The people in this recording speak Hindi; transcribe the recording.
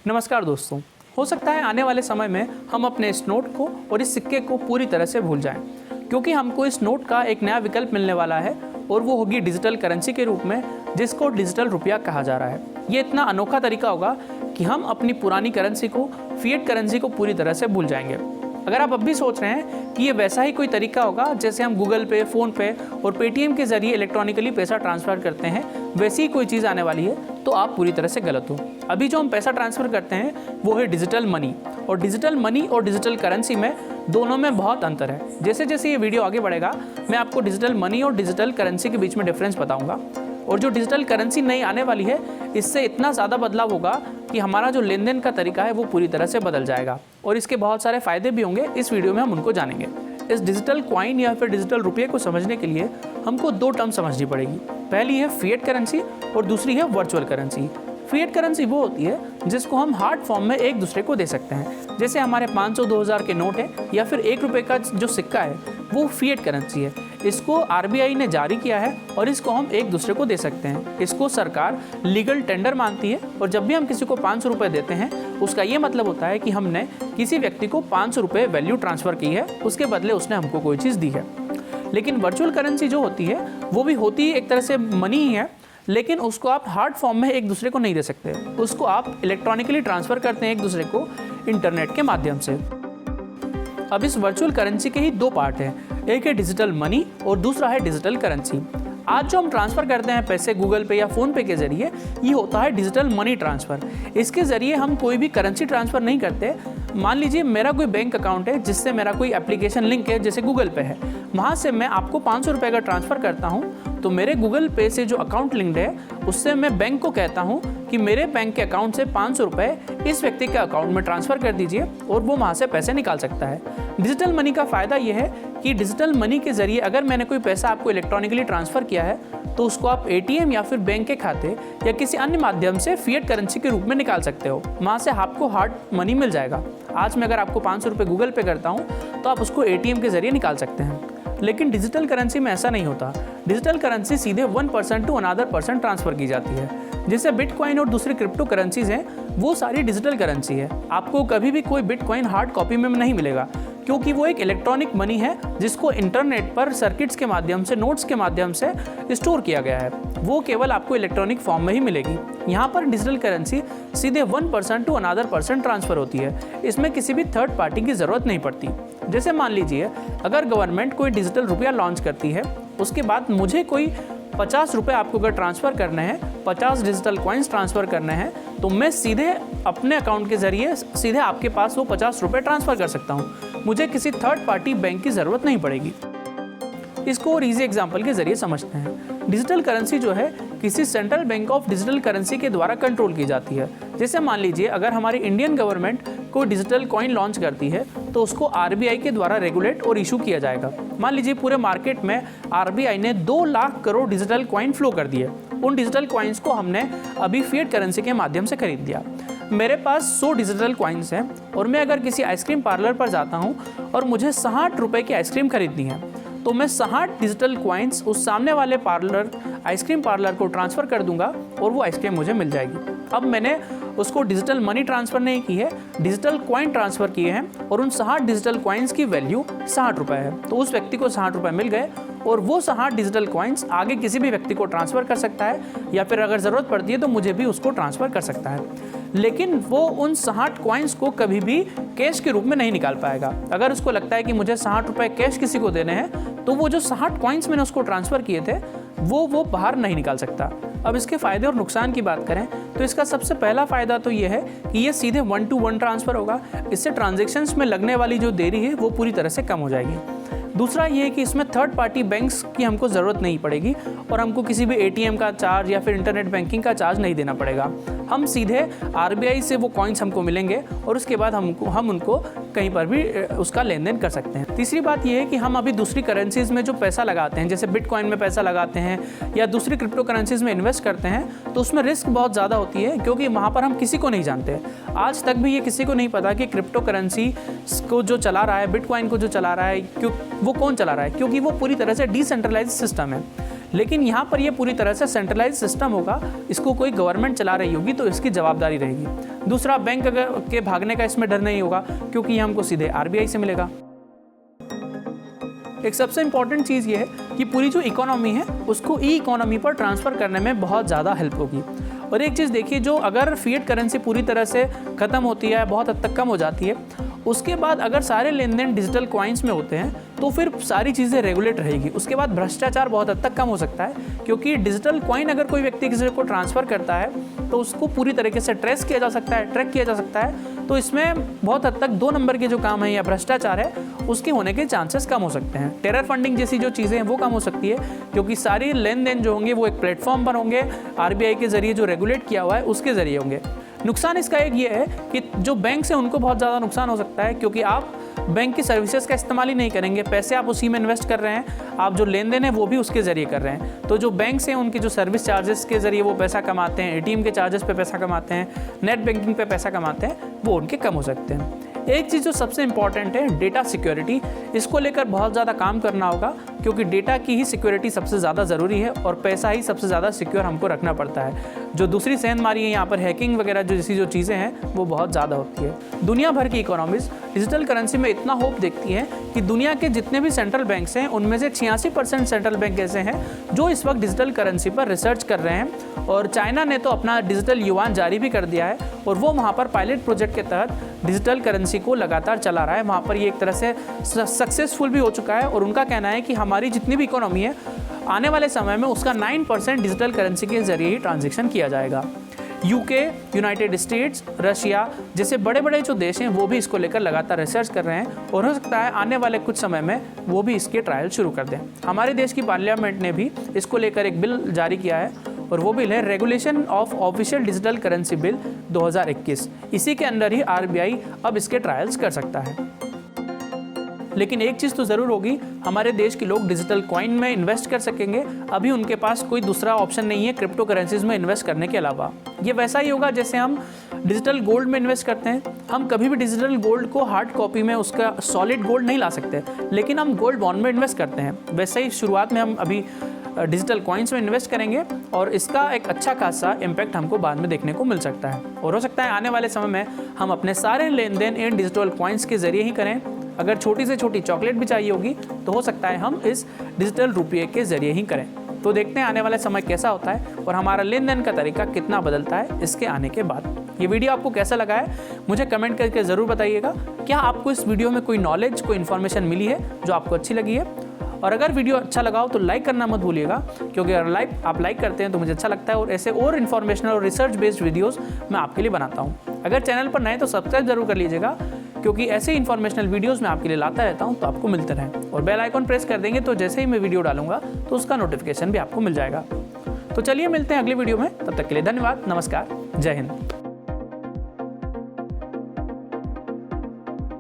नमस्कार दोस्तों। हो सकता है आने वाले समय में हम अपने इस नोट को और इस सिक्के को पूरी तरह से भूल जाएं, क्योंकि हमको इस नोट का एक नया विकल्प मिलने वाला है और वो होगी डिजिटल करेंसी के रूप में, जिसको डिजिटल रुपया कहा जा रहा है। ये इतना अनोखा तरीका होगा कि हम अपनी पुरानी करेंसी को, फिएट करेंसी को पूरी तरह से भूल जाएंगे। अगर आप अब भी सोच रहे हैं कि ये वैसा ही कोई तरीका होगा जैसे हम गूगल पे, फ़ोन पे और पेटीएम के ज़रिए इलेक्ट्रॉनिकली पैसा ट्रांसफ़र करते हैं, वैसी ही कोई चीज़ आने वाली है, तो आप पूरी तरह से गलत हो। अभी जो हम पैसा ट्रांसफ़र करते हैं वो है डिजिटल मनी, और डिजिटल मनी और डिजिटल करेंसी में दोनों में बहुत अंतर है। जैसे जैसे ये वीडियो आगे बढ़ेगा मैं आपको डिजिटल मनी और डिजिटल करेंसी के बीच में डिफरेंस बताऊँगा। और जो डिजिटल करेंसी नई आने वाली है, इससे इतना ज़्यादा बदलाव होगा कि हमारा जो लेन देन का तरीका है वो पूरी तरह से बदल जाएगा, और इसके बहुत सारे फ़ायदे भी होंगे। इस वीडियो में हम उनको जानेंगे। इस डिजिटल कॉइन या फिर डिजिटल रुपये को समझने के लिए हमको दो टर्म समझनी पड़ेगी। पहली है फिएट करेंसी और दूसरी है वर्चुअल करेंसी। फिएट करेंसी वो होती है जिसको हम हार्ड फॉर्म में एक दूसरे को दे सकते हैं। जैसे हमारे 500, 2000 के नोट है या फिर ₹1 का जो सिक्का है वो फिएट करेंसी है। इसको आरबीआई ने जारी किया है और इसको हम एक दूसरे को दे सकते हैं। इसको सरकार लीगल टेंडर मानती है, और जब भी हम किसी को ₹500 देते हैं उसका ये मतलब होता है कि हमने किसी व्यक्ति को ₹500 वैल्यू ट्रांसफ़र की है, उसके बदले उसने हमको कोई चीज़ दी है। लेकिन वर्चुअल करेंसी जो होती है वो भी होती है एक तरह से मनी ही है, लेकिन उसको आप हार्ड फॉर्म में एक दूसरे को नहीं दे सकते। उसको आप इलेक्ट्रॉनिकली ट्रांसफ़र करते हैं एक दूसरे को इंटरनेट के माध्यम से। अब इस वर्चुअल करेंसी के ही दो पार्ट हैं, एक है डिजिटल मनी और दूसरा है डिजिटल करेंसी। आज जो हम ट्रांसफ़र करते हैं पैसे गूगल पे या फ़ोन पे के ज़रिए, ये होता है डिजिटल मनी ट्रांसफ़र। इसके ज़रिए हम कोई भी करेंसी ट्रांसफ़र नहीं करते। मान लीजिए मेरा कोई बैंक अकाउंट है जिससे मेरा कोई एप्लीकेशन लिंक है, जैसे गूगल पे है, वहाँ से मैं आपको ₹500 का ट्रांसफ़र करता हूँ, तो मेरे गूगल पे से जो अकाउंट लिंक्ड है उससे मैं बैंक को कहता हूँ कि मेरे बैंक के अकाउंट से ₹500 इस व्यक्ति के अकाउंट में ट्रांसफ़र कर दीजिए, और वो वहाँ से पैसे निकाल सकता है। डिजिटल मनी का फ़ायदा ये है कि डिजिटल मनी के ज़रिए अगर मैंने कोई पैसा आपको इलेक्ट्रॉनिकली ट्रांसफ़र किया है तो उसको आप एटीएम या फिर बैंक के खाते या किसी अन्य माध्यम से फिएट करेंसी के रूप में निकाल सकते हो। वहाँ से आपको हार्ड मनी मिल जाएगा। आज मैं अगर आपको ₹500 गूगल पे करता हूँ तो आप उसको एटीएम के ज़रिए निकाल सकते हैं। लेकिन डिजिटल करेंसी में ऐसा नहीं होता। डिजिटल करेंसी सीधे one person to another person transfer की जाती है। जैसे बिटकॉइन और दूसरी क्रिप्टो करेंसीज हैं, वो सारी डिजिटल करेंसी है। आपको कभी भी कोई बिटकॉइन हार्ड कॉपी में नहीं मिलेगा, क्योंकि वो एक इलेक्ट्रॉनिक मनी है जिसको इंटरनेट पर सर्किट्स के माध्यम से, नोट्स के माध्यम से स्टोर किया गया है। वो केवल आपको इलेक्ट्रॉनिक फॉर्म में ही मिलेगी। यहाँ पर डिजिटल करेंसी सीधे one person to another person transfer होती है। इसमें किसी भी थर्ड पार्टी की ज़रूरत नहीं पड़ती। जैसे मान लीजिए अगर गवर्नमेंट कोई डिजिटल रुपया लॉन्च करती है, उसके बाद मुझे कोई ₹50 आपको अगर ट्रांसफ़र करने हैं, 50 डिजिटल कॉइन्स ट्रांसफ़र करने हैं, तो मैं सीधे अपने अकाउंट के ज़रिए सीधे आपके पास वो ₹50 ट्रांसफ़र कर सकता हूँ। मुझे किसी थर्ड पार्टी बैंक की ज़रूरत नहीं पड़ेगी। इसको और ईजी एग्जांपल के ज़रिए समझते हैं। डिजिटल करेंसी जो है किसी central bank of digital currency के द्वारा कंट्रोल की जाती है। जैसे मान लीजिए अगर हमारी इंडियन गवर्नमेंट कोई डिजिटल कॉइन लॉन्च करती है तो उसको आरबीआई के द्वारा रेगुलेट और इशू किया जाएगा। मान लीजिए पूरे मार्केट में आरबीआई ने 2 lakh crore digital coin flow कर दिए। उन डिजिटल कॉइन्स को हमने अभी फिएट करेंसी के माध्यम से खरीद लिया। मेरे पास 100 डिजिटल कॉइन्स हैं, और मैं अगर किसी आइसक्रीम पार्लर पर जाता हूँ और मुझे ₹60 की आइसक्रीम खरीदनी है, तो मैं 60 डिजिटल कॉइन्स उस सामने वाले आइसक्रीम पार्लर को ट्रांसफ़र कर दूंगा और वो आइसक्रीम मुझे मिल जाएगी। अब मैंने उसको डिजिटल मनी ट्रांसफ़र नहीं की है, डिजिटल कॉइन ट्रांसफ़र किए हैं, और उन 60 डिजिटल कॉइन्स की वैल्यू ₹60 है। तो उस व्यक्ति को ₹60 मिल गए, और वो 60 डिजिटल कॉइन्स आगे किसी भी व्यक्ति को ट्रांसफ़र कर सकता है, या फिर अगर ज़रूरत पड़ती है तो मुझे भी उसको ट्रांसफ़र कर सकता है। लेकिन वो उन 60 कॉइन्स को कभी भी कैश के रूप में नहीं निकाल पाएगा। अगर उसको लगता है कि मुझे ₹60 कैश किसी को देने हैं, तो वो जो 60 कॉइन्स मैंने उसको ट्रांसफ़र किए थे वो बाहर नहीं निकाल सकता। अब इसके फ़ायदे और नुकसान की बात करें तो इसका सबसे पहला फ़ायदा तो ये है कि ये सीधे 1 to 1 ट्रांसफ़र होगा। इससे ट्रांजैक्शंस में लगने वाली जो देरी है वो पूरी तरह से कम हो जाएगी। दूसरा ये है कि इसमें थर्ड पार्टी बैंक्स की हमको ज़रूरत नहीं पड़ेगी, और हमको किसी भी एटीएम का चार्ज या फिर इंटरनेट बैंकिंग का चार्ज नहीं देना पड़ेगा। हम सीधे आरबीआई से वो कॉइन्स हमको मिलेंगे, और उसके बाद हम उनको कहीं पर भी उसका लेन देन कर सकते हैं। तीसरी बात ये है कि हम अभी दूसरी करेंसीज़ में जो पैसा लगाते हैं, जैसे बिटकॉइन में पैसा लगाते हैं या दूसरी क्रिप्टो करेंसीज़ में इन्वेस्ट करते हैं, तो उसमें रिस्क बहुत ज़्यादा होती है, क्योंकि वहाँ पर हम किसी को नहीं जानते। आज तक भी ये किसी को नहीं पता कि क्रिप्टो करेंसी को जो चला रहा है, बिटकॉइन को जो चला रहा है, वो कौन चला रहा है, क्योंकि वो पूरी तरह से डिसेंट्रलाइज्ड सिस्टम है। लेकिन यहाँ पर ये पूरी तरह से सेंट्रलाइज सिस्टम होगा, इसको कोई गवर्नमेंट चला रही होगी तो इसकी जवाबदारी रहेगी। दूसरा, बैंक अगर के भागने का इसमें डर नहीं होगा क्योंकि ये हमको सीधे RBI से मिलेगा। एक सबसे इंपॉर्टेंट चीज़ ये है कि पूरी जो इकोनॉमी है उसको ई-इकोनॉमी पर ट्रांसफ़र करने में बहुत ज़्यादा हेल्प होगी। और एक चीज़ देखिए, जो अगर फिएट करेंसी पूरी तरह से ख़त्म होती है, बहुत हद तक कम हो जाती है, उसके बाद अगर सारे लेन देन डिजिटल कॉइन्स में होते हैं तो फिर सारी चीज़ें रेगुलेट रहेगी। उसके बाद भ्रष्टाचार बहुत हद तक कम हो सकता है, क्योंकि डिजिटल कॉइन अगर कोई व्यक्ति किसी को ट्रांसफ़र करता है तो उसको पूरी तरीके से ट्रेस किया जा सकता है, ट्रैक किया जा सकता है। तो इसमें बहुत हद तक 2 नंबर के जो काम है या भ्रष्टाचार है उसके होने के चांसेस कम हो सकते हैं। टेरर फंडिंग जैसी जो चीज़ें हैं वो कम हो सकती है, क्योंकि सारी लेन देन जो होंगे वो एक प्लेटफॉर्म पर होंगे, RBI के ज़रिए जो रेगुलेट किया हुआ है उसके ज़रिए होंगे। नुकसान इसका एक ये है कि जो बैंक से उनको बहुत ज़्यादा नुकसान हो सकता है, क्योंकि आप बैंक की सर्विसेज का इस्तेमाल ही नहीं करेंगे, पैसे आप उसी में इन्वेस्ट कर रहे हैं, आप जो लेन देन है वो भी उसके ज़रिए कर रहे हैं। तो जो बैंक से उनकी जो सर्विस चार्जेस के ज़रिए वो पैसा कमाते हैं, ATM के चार्जेस पे पैसा कमाते हैं, नेट बैंकिंग पे पैसा कमाते हैं, वो उनके कम हो सकते हैं। एक चीज़ जो सबसे इंपॉर्टेंट है, डेटा सिक्योरिटी, इसको लेकर बहुत ज़्यादा काम करना होगा, क्योंकि डेटा की ही सिक्योरिटी सबसे ज़्यादा ज़रूरी है और पैसा ही सबसे ज़्यादा सिक्योर हमको रखना पड़ता है। जो दूसरी सेंधमारी है यहाँ पर हैकिंग वगैरह जैसी जो चीज़ें हैं वो बहुत ज़्यादा होती है। दुनिया भर की इकोनॉमीज डिजिटल करेंसी में इतना होप देखती हैं कि दुनिया के जितने भी सेंट्रल बैंक्स हैं उनमें से 86% सेंट्रल बैंक ऐसे हैं जो इस वक्त डिजिटल करेंसी पर रिसर्च कर रहे हैं। और चाइना ने तो अपना डिजिटल युआन जारी भी कर दिया है और वो वहाँ पर पायलट प्रोजेक्ट के तहत डिजिटल करेंसी को लगातार चला रहा है। वहाँ पर ये एक तरह से सक्सेसफुल भी हो चुका है और उनका कहना है कि हमारी जितनी भी इकोनॉमी है आने वाले समय में उसका 9% डिजिटल करेंसी के जरिए ही ट्रांजैक्शन किया जाएगा। UK, यूनाइटेड स्टेट्स, रशिया जैसे बड़े बड़े जो देश हैं वो भी इसको लेकर लगातार रिसर्च कर रहे हैं और हो सकता है आने वाले कुछ समय में वो भी इसके ट्रायल शुरू कर दें। हमारे देश की पार्लियामेंट ने भी इसको लेकर एक बिल जारी किया है और वो बिल है regulation of official digital currency bill 2021। इसी के अंदर ही RBI अब इसके ट्रायल्स कर सकता है। लेकिन एक चीज़ तो ज़रूर होगी, हमारे देश के लोग डिजिटल कॉइन में इन्वेस्ट कर सकेंगे। अभी उनके पास कोई दूसरा ऑप्शन नहीं है क्रिप्टो करेंसीज में इन्वेस्ट करने के अलावा। ये वैसा ही होगा जैसे हम डिजिटल गोल्ड में इन्वेस्ट करते हैं। हम कभी भी डिजिटल गोल्ड को हार्ड कॉपी में उसका सॉलिड गोल्ड नहीं ला सकते, लेकिन हम गोल्ड बॉन्ड में इन्वेस्ट करते हैं। वैसे ही शुरुआत में हम अभी डिजिटल कॉइन्स में इन्वेस्ट करेंगे और इसका एक अच्छा खासा इम्पैक्ट हमको बाद में देखने को मिल सकता है। और हो सकता है आने वाले समय में हम अपने सारे लेन देन इन डिजिटल कॉइन्स के ज़रिए ही करें। अगर छोटी से छोटी चॉकलेट भी चाहिए होगी तो हो सकता है हम इस डिजिटल रुपये के ज़रिए ही करें। तो देखते हैं आने वाले समय कैसा होता है और हमारा लेन देन का तरीका कितना बदलता है इसके आने के बाद। ये वीडियो आपको कैसा लगा है मुझे कमेंट करके ज़रूर बताइएगा। क्या आपको इस वीडियो में कोई नॉलेज, कोई इन्फॉर्मेशन मिली है जो आपको अच्छी लगी है? और अगर वीडियो अच्छा लगा हो तो लाइक करना मत भूलिएगा, क्योंकि अगर आप लाइक करते हैं तो मुझे अच्छा लगता है और ऐसे और इन्फॉर्मेशनल और रिसर्च बेस्ड वीडियोस मैं आपके लिए बनाता हूँ। अगर चैनल पर नए तो सब्सक्राइब जरूर कर लीजिएगा, क्योंकि ऐसे इन्फॉर्मेशनल वीडियोस मैं आपके लिए लाता रहता हूँ तो आपको मिलते रहें। और बेल आइकॉन प्रेस कर देंगे तो जैसे ही मैं वीडियो डालूंगा तो उसका नोटिफिकेशन भी आपको मिल जाएगा। तो चलिए मिलते हैं अगली वीडियो में, तब तक के लिए धन्यवाद, नमस्कार, जय हिंद।